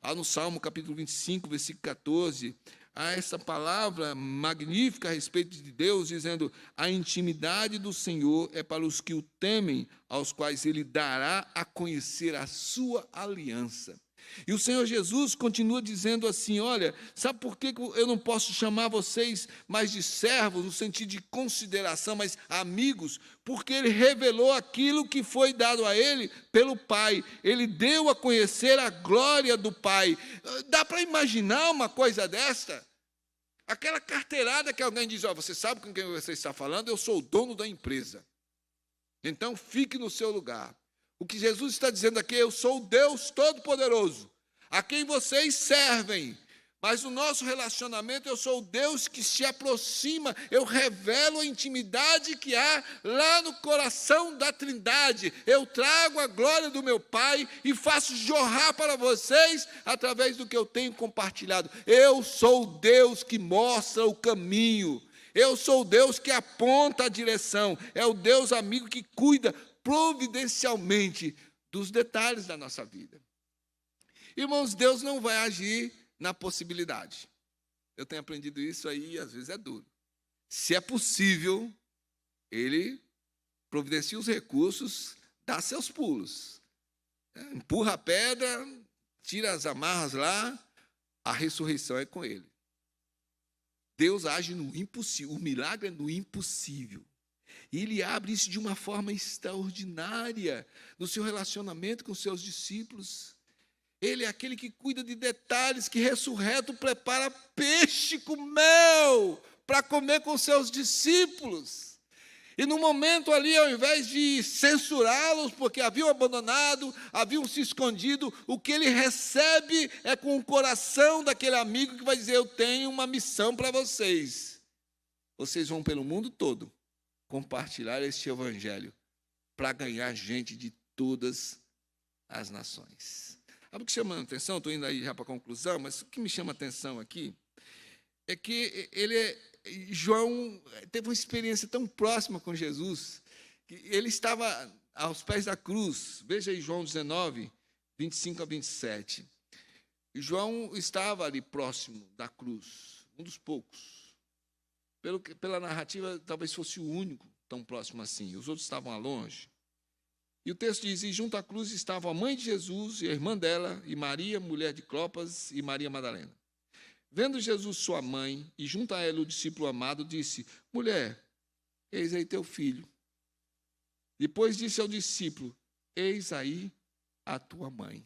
Lá no Salmo, capítulo 25, versículo 14, há essa palavra magnífica a respeito de Deus, dizendo, a intimidade do Senhor é para os que o temem, aos quais ele dará a conhecer a sua aliança. E o Senhor Jesus continua dizendo assim, olha, sabe por que eu não posso chamar vocês mais de servos, no sentido de consideração, mas amigos? Porque ele revelou aquilo que foi dado a ele pelo Pai. Ele deu a conhecer a glória do Pai. Dá para imaginar uma coisa desta? Aquela carteirada que alguém diz, você sabe com quem você está falando? Eu sou o dono da empresa. Então, fique no seu lugar. O que Jesus está dizendo aqui, eu sou o Deus Todo-Poderoso, a quem vocês servem. Mas no nosso relacionamento, eu sou o Deus que se aproxima, eu revelo a intimidade que há lá no coração da Trindade. Eu trago a glória do meu Pai e faço jorrar para vocês através do que eu tenho compartilhado. Eu sou o Deus que mostra o caminho. Eu sou o Deus que aponta a direção. É o Deus amigo que cuida providencialmente dos detalhes da nossa vida. Irmãos, Deus não vai agir na possibilidade. Eu tenho aprendido isso aí, às vezes é duro. Se é possível, Ele providencia os recursos, dá seus pulos. Empurra a pedra, tira as amarras lá, a ressurreição é com Ele. Deus age no impossível, o milagre é no impossível. E Ele abre isso de uma forma extraordinária no seu relacionamento com os seus discípulos. Ele é aquele que cuida de detalhes, que ressurreto prepara peixe com mel para comer com os seus discípulos. E no momento ali, ao invés de censurá-los, porque haviam abandonado, haviam se escondido, o que ele recebe é com o coração daquele amigo que vai dizer, eu tenho uma missão para vocês. Vocês vão pelo mundo todo compartilhar este evangelho para ganhar gente de todas as nações. Sabe o que chama a atenção? Estou indo aí já para a conclusão, mas o que me chama a atenção aqui é que João teve uma experiência tão próxima com Jesus, que ele estava aos pés da cruz. Veja aí João 19, 25 a 27. E João estava ali próximo da cruz, um dos poucos. Pela narrativa, talvez fosse o único tão próximo assim. Os outros estavam longe. E o texto diz, e junto à cruz estavam a mãe de Jesus e a irmã dela, e Maria, mulher de Clopas, e Maria Madalena. Vendo Jesus sua mãe, e junto a ela o discípulo amado, disse, mulher, eis aí teu filho. Depois disse ao discípulo, eis aí a tua mãe.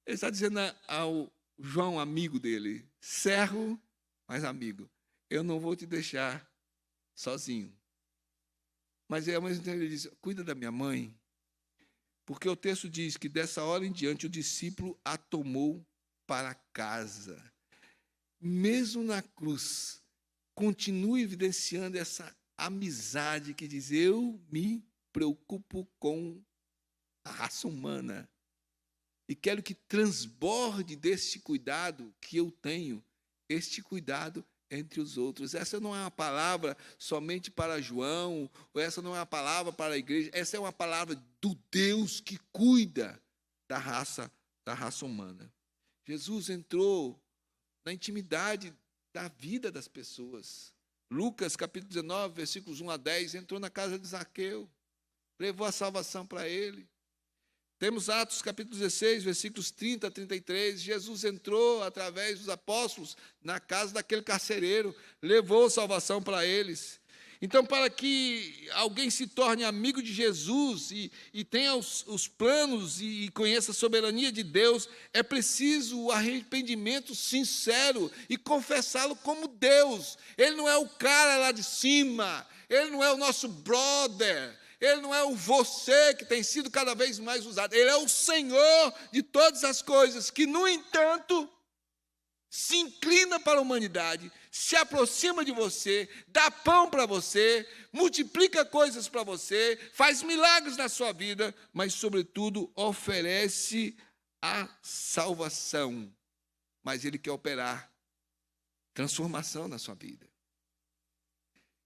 Ele está dizendo ao João, amigo dele, servo, mas amigo, eu não vou te deixar sozinho. Mas ao mesmo tempo ele diz, cuida da minha mãe, porque o texto diz que dessa hora em diante o discípulo a tomou para casa. Mesmo na cruz, continua evidenciando essa amizade que diz, eu me preocupo com a raça humana e quero que transborde deste cuidado que eu tenho, este cuidado entre os outros. Essa não é uma palavra somente para João, ou essa não é uma palavra para a igreja, essa é uma palavra do Deus que cuida da raça humana. Jesus entrou na intimidade da vida das pessoas. Lucas, capítulo 19, versículos 1 a 10, entrou na casa de Zaqueu, levou a salvação para ele. Temos Atos, capítulo 16, versículos 30 a 33, Jesus entrou, através dos apóstolos, na casa daquele carcereiro, levou salvação para eles. Então, para que alguém se torne amigo de Jesus e tenha os planos e conheça a soberania de Deus, é preciso o arrependimento sincero e confessá-lo como Deus. Ele não é o cara lá de cima, ele não é o nosso brother, ele não é o você que tem sido cada vez mais usado. Ele é o Senhor de todas as coisas, que, no entanto, se inclina para a humanidade, se aproxima de você, dá pão para você, multiplica coisas para você, faz milagres na sua vida, mas, sobretudo, oferece a salvação. Mas Ele quer operar transformação na sua vida.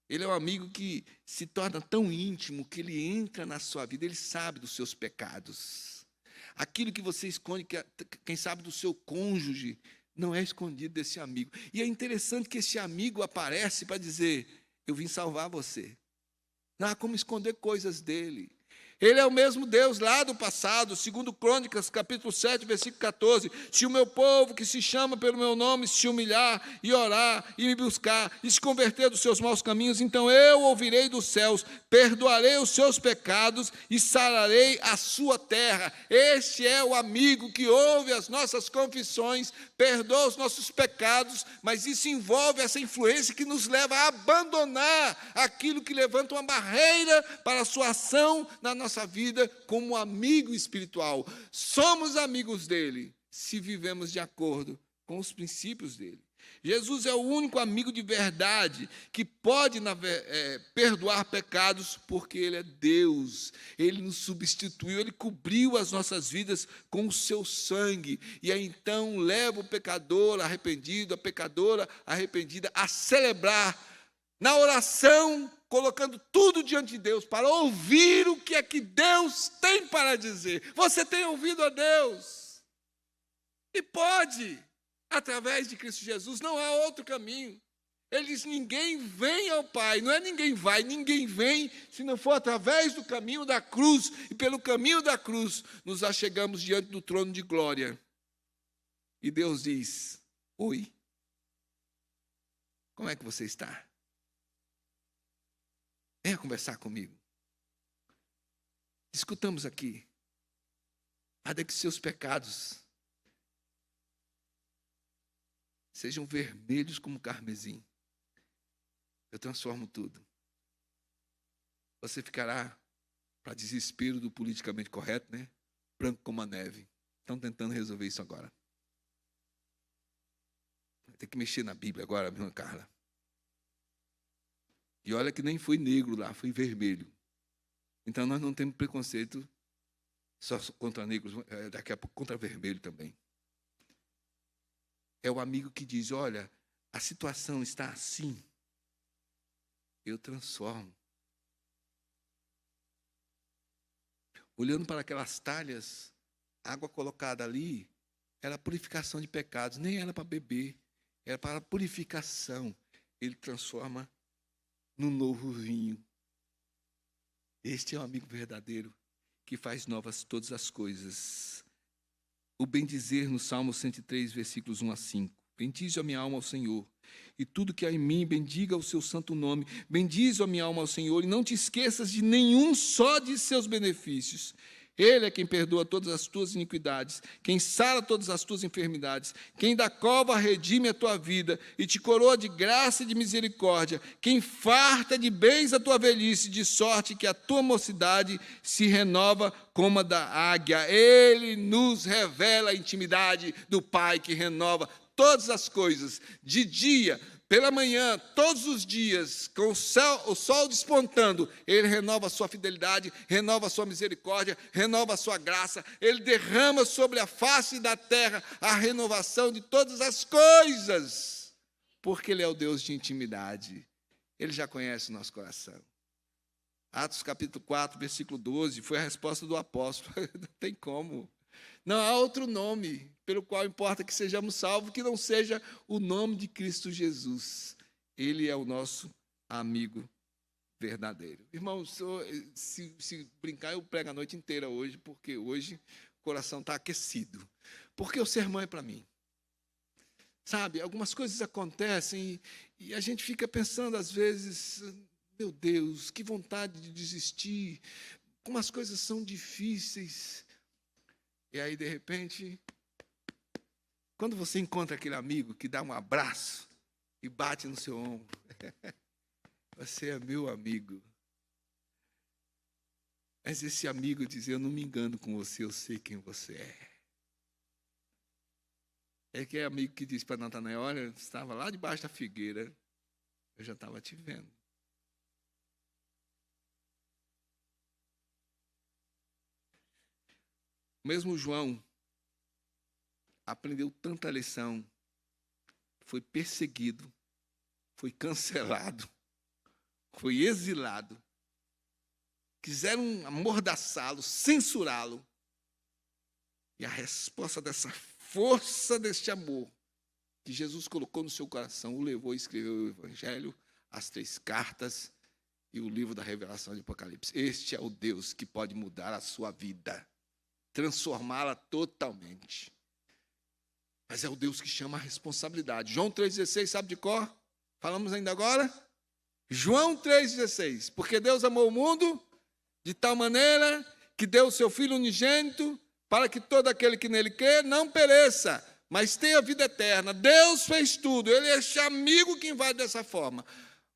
Ele é um amigo que se torna tão íntimo que ele entra na sua vida, ele sabe dos seus pecados. Aquilo que você esconde, quem sabe do seu cônjuge, não é escondido desse amigo. E é interessante que esse amigo aparece para dizer, eu vim salvar você. Não há como esconder coisas dele. Ele é o mesmo Deus lá do passado, segundo Crônicas, capítulo 7, versículo 14. Se o meu povo, que se chama pelo meu nome, se humilhar e orar e me buscar e se converter dos seus maus caminhos, então eu ouvirei dos céus, perdoarei os seus pecados e sararei a sua terra. Este é o amigo que ouve as nossas confissões, perdoa os nossos pecados, mas isso envolve essa influência que nos leva a abandonar aquilo que levanta uma barreira para a sua ação na nossa vida como amigo espiritual. Somos amigos dele se vivemos de acordo com os princípios dele. Jesus é o único amigo de verdade que pode perdoar pecados, porque ele é Deus. Ele nos substituiu, ele cobriu as nossas vidas com o seu sangue. E aí então leva o pecador arrependido, a pecadora arrependida a celebrar na oração, colocando tudo diante de Deus, para ouvir o que é que Deus tem para dizer. Você tem ouvido a Deus? E pode, através de Cristo Jesus, não há outro caminho. Ele diz, ninguém vem ao Pai, não é ninguém vai, ninguém vem, se não for através do caminho da cruz, e pelo caminho da cruz, nos achegamos diante do trono de glória. E Deus diz, oi, como é que você está? Venha conversar comigo. Escutamos aqui. Nada que seus pecados sejam vermelhos como carmesim. Eu transformo tudo. Você ficará, para desespero do politicamente correto, né? Branco como a neve. Estão tentando resolver isso agora. Tem que mexer na Bíblia agora, minha Carla. E olha que nem foi negro lá, foi vermelho. Então nós não temos preconceito só contra negros, daqui a pouco contra vermelho também. É o amigo que diz, olha, a situação está assim, eu transformo. Olhando para aquelas talhas, a água colocada ali, era purificação de pecados, nem era para beber, era para purificação. Ele transforma no novo vinho. Este é o amigo verdadeiro que faz novas todas as coisas. O bendizer no Salmo 103, versículos 1 a 5. Bendize a minha alma ao Senhor, e tudo que há em mim, bendiga o seu santo nome. Bendize a minha alma ao Senhor, e não te esqueças de nenhum só de seus benefícios. Ele é quem perdoa todas as tuas iniquidades, quem sara todas as tuas enfermidades, quem da cova redime a tua vida e te coroa de graça e de misericórdia, quem farta de bens a tua velhice, de sorte que a tua mocidade se renova como a da águia. Ele nos revela a intimidade do Pai que renova todas as coisas, de dia, pela manhã, todos os dias, com o sol despontando, Ele renova a sua fidelidade, renova a sua misericórdia, renova a sua graça. Ele derrama sobre a face da terra a renovação de todas as coisas, porque Ele é o Deus de intimidade. Ele já conhece o nosso coração. Atos capítulo 4, versículo 12, foi a resposta do apóstolo. Não tem como. Não há outro nome pelo qual importa que sejamos salvos, que não seja o nome de Cristo Jesus. Ele é o nosso amigo verdadeiro. Irmãos, se brincar, eu prego a noite inteira hoje, porque hoje o coração está aquecido. Porque o sermão é para mim. Sabe, algumas coisas acontecem e a gente fica pensando, às vezes, meu Deus, que vontade de desistir, como as coisas são difíceis. E aí, de repente, quando você encontra aquele amigo que dá um abraço e bate no seu ombro, você é meu amigo. Mas esse amigo diz, eu não me engano com você, eu sei quem você é. É aquele amigo que diz para Natanael, olha, eu estava lá debaixo da figueira, eu já estava te vendo. Mesmo João aprendeu tanta lição, foi perseguido, foi cancelado, foi exilado, quiseram amordaçá-lo, censurá-lo. E a resposta dessa força deste amor que Jesus colocou no seu coração, o levou a escrever o Evangelho, as 3 cartas, e o livro da Revelação de Apocalipse. Este é o Deus que pode mudar a sua vida, transformá-la totalmente. Mas é o Deus que chama a responsabilidade. João 3,16, sabe de cor? Falamos ainda agora? João 3,16. Porque Deus amou o mundo de tal maneira que deu o seu Filho unigênito para que todo aquele que nele crê não pereça, mas tenha vida eterna. Deus fez tudo. Ele é este amigo que invade dessa forma.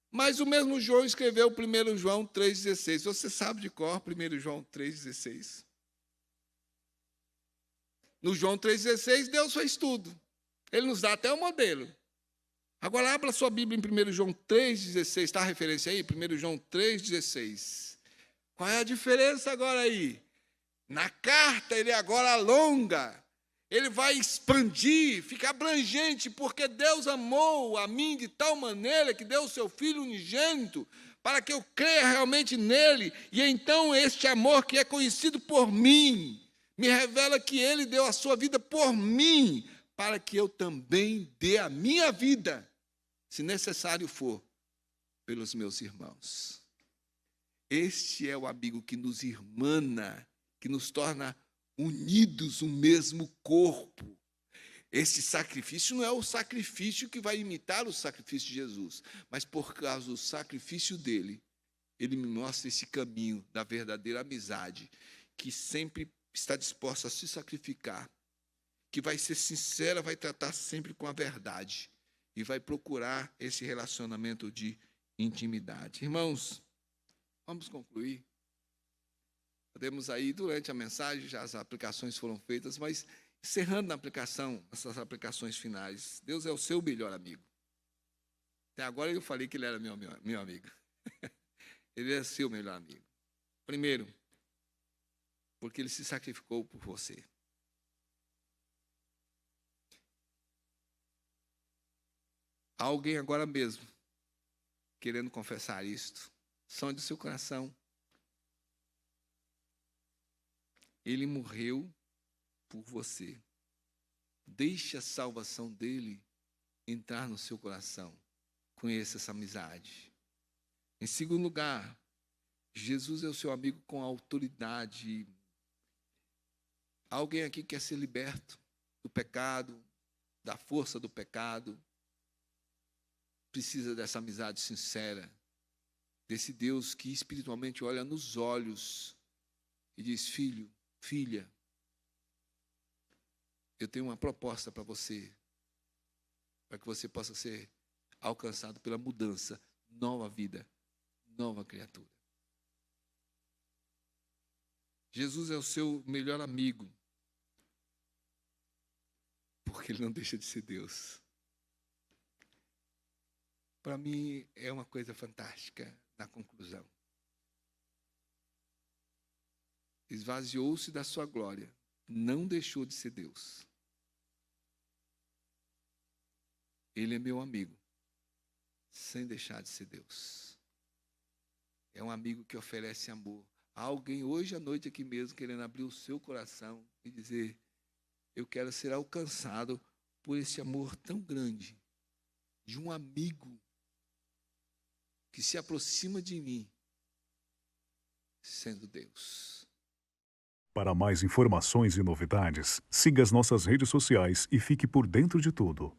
Mas o mesmo João escreveu 1 João 3,16. Você sabe de cor 1 João 3,16. No João 3,16, Deus fez tudo. Ele nos dá até o modelo. Agora, abra sua Bíblia em 1 João 3,16. Está a referência aí? 1 João 3,16. Qual é a diferença agora aí? Na carta, ele agora alonga. Ele vai expandir, ficar abrangente, porque Deus amou a mim de tal maneira que deu o seu Filho unigênito para que eu creia realmente nele. E então este amor que é conhecido por mim, me revela que ele deu a sua vida por mim, para que eu também dê a minha vida, se necessário for, pelos meus irmãos. Este é o amigo que nos irmana, que nos torna unidos no mesmo corpo. Esse sacrifício não é o sacrifício que vai imitar o sacrifício de Jesus, mas por causa do sacrifício dele, ele me mostra esse caminho da verdadeira amizade, que sempre está disposta a se sacrificar, que vai ser sincera, vai tratar sempre com a verdade e vai procurar esse relacionamento de intimidade. Irmãos, vamos concluir. Podemos aí, durante a mensagem, já as aplicações foram feitas, mas encerrando na aplicação, essas aplicações finais, Deus é o seu melhor amigo. Até agora eu falei que ele era meu amigo. Ele é seu melhor amigo. Primeiro, porque ele se sacrificou por você. Há alguém agora mesmo querendo confessar isto, sonde do seu coração. Ele morreu por você. Deixe a salvação dele entrar no seu coração. Conheça essa amizade. Em segundo lugar, Jesus é o seu amigo com autoridade. Alguém aqui quer ser liberto do pecado, da força do pecado. Precisa dessa amizade sincera, desse Deus que espiritualmente olha nos olhos e diz: filho, filha, eu tenho uma proposta para você, para que você possa ser alcançado pela mudança, nova vida, nova criatura. Jesus é o seu melhor amigo, porque ele não deixa de ser Deus. Para mim é uma coisa fantástica na conclusão. Esvaziou-se da sua glória, não deixou de ser Deus. Ele é meu amigo, sem deixar de ser Deus. É um amigo que oferece amor. Há alguém hoje à noite aqui mesmo querendo abrir o seu coração e dizer: eu quero ser alcançado por esse amor tão grande, de um amigo que se aproxima de mim, sendo Deus. Para mais informações e novidades, siga as nossas redes sociais e fique por dentro de tudo.